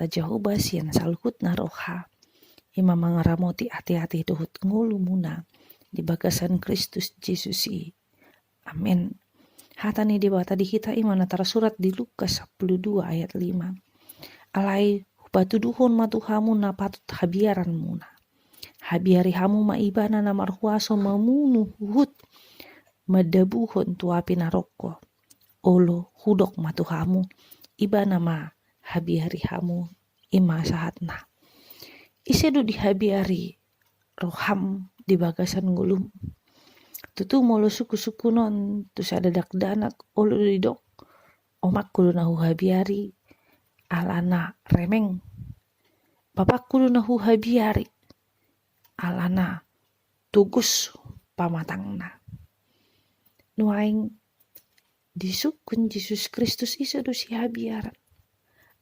Jehovah sian saluhut na roha. Ima mangaramoti hati-hati dohut ngulu muna di bagasan Kristus Yesus i. Amin. Hatani debata di hita imana tersurat di Lukas 12 ayat 5. Alai batuduhon matuhamu na patut habiaran muna. Habiari hamu maibana na marhuaso mamunu hut madabuhon tuapi naroko. Olo hudok matuhamu ibana ma habiari hamu ima sahatna. Isedu di habiari roham di bagasan ngulum. Tutu molo suku-suku non tu sadadak danak olo didok omak kudu nahu habiari alana remeng. Bapak kudu nahu habiari alana tugus pamatangna. Nuaing disukun Yesus Kristus isedu si habiaran.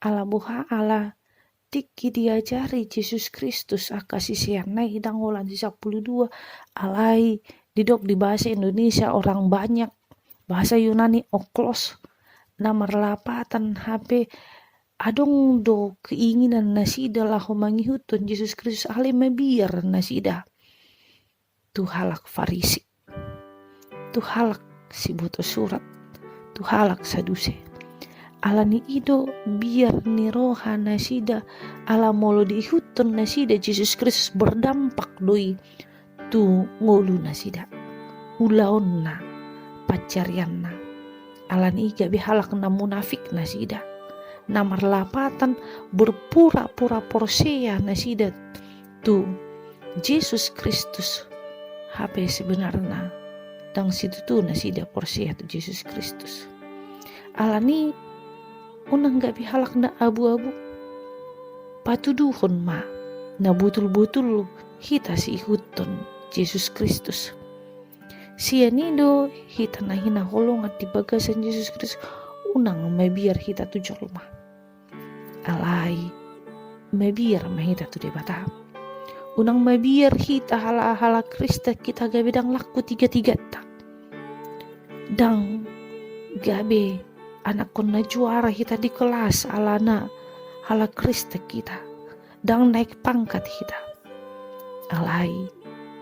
Ala buha ala tiki diajari Yesus Kristus akasi siarna hidang ulan 12 alai didok di bahasa Indonesia orang banyak, bahasa Yunani oklos, nama lapatan HP adong do keinginan nasida lah mangihutun Yesus Kristus ale mabiar nasida tu halak Farisi, tu halak si buto surat, tu halak saduse. Ala ni ido biar ni roha nasida ala molo diihutun nasida Yesus Kristus berdampak doi tu ngolu nasida ulaon na pacarian na ala ni iga bihalak na munafik nasida na marlapatan berpura-pura porsea nasida tu Yesus Kristus HP sebenarnya dang situ tu nasida porsea tu Yesus Kristus ala ni unang gak bihalak na abu-abu patuduhon ma na butul-butul hita si ihutun Yesus Kristus sia nido hita na hinaholongat di bagasan Yesus Kristus unang mabiar hita tu jolma alai mabiar mahita tu debata unang mabiar hita hala-hala Krista kita gabe dang laku tiga-tiga tak dang gabe anak kona juara hita di kelas alana hala Krista kita dang naik pangkat hita alai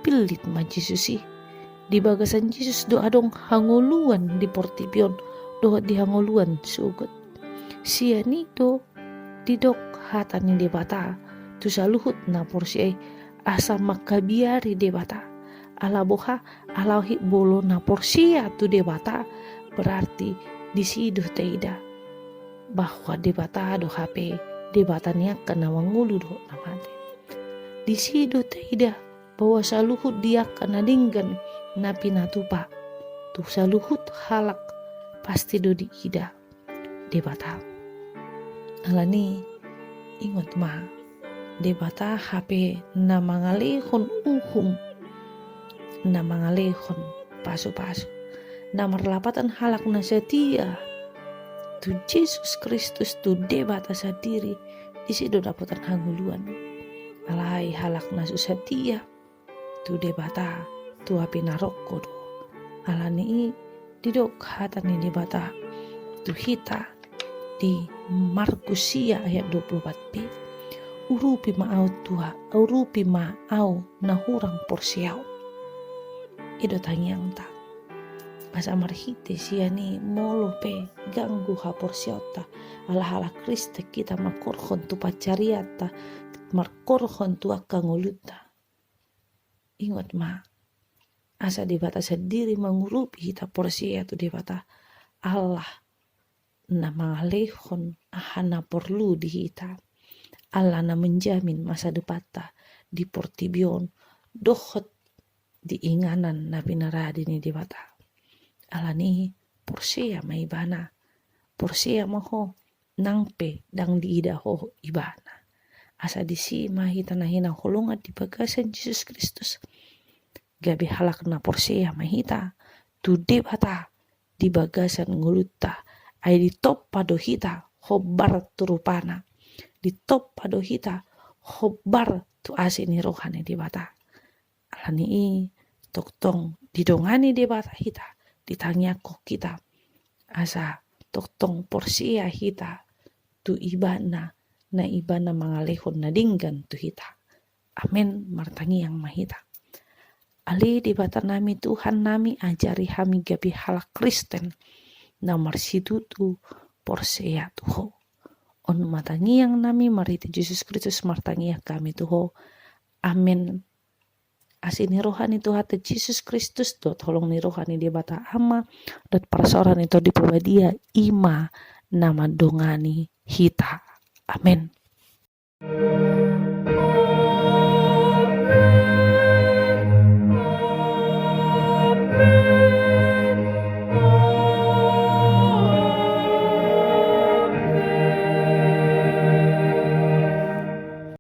pilit ma Yesusi di bagasan Yesus doa dong hanguluan di portipion doa di hanguluan sugut sia ni do didok hatani debata tu saluhut na porsi asa makabiari debata ala boha ala hi bolo na porsia tu debata berarti disiduh teida bahwa debata do HP debatanya kena mangulu do namate disiduh teida bahwa saluhut dia kena dinggan napi natupa tu saluhut halak pasti do diida debata alani ingat ma debata HP na mangalehon na mangalehon pasu-pasu na marlapatan halak na setia tu Yesus Kristus tu debata sadiri disido dapatan hanguluan alai halak na setia tu debata tu api naroko do alani didok hatani debata tu hita di Markusia ayat 24b urupi maau tua urupi maau nahurang porsiau ido tangyang ta asa marhite siani molo pe ganggu ha porsiota ala Krista kita makorhon tu pacariata markorhon tu akanguluta ingat ma asa debata sendiri mengurupi hita porsia tu debata Allah na mangalehon ahana perlu di hita Allah na menjamin masa depan di portibion dohot di inganan na pinaradi ni debata alani porsia maibana porsia maho nangpe dang diida ho ibana asa disi mahita na hina holongan di bagasan Yesus Kristus gabi halak na porsia mahita tu debata di bagasan nguluta ay di top pado hita hobar turupana di top pado hita hobar tu asini rohani debata alani toktong didongani debata hita ditanya kok kita asa toktong porsia hita tu ibana na iba na mga lehon na dinggan tu hita. Amin, martangi yang mahita. Ali di bata nami Tuhan nami ajari kami gabi halak Kristen na marsitutu porsea tuho. On matangi yang nami mariti Yesus Kristus martangi kami tuho. Amin. Asini rohani tu hati Yesus Kristus do tolong ni rohani di bata ama dan persoalan itu di dia ima nama dongani hita. Amin.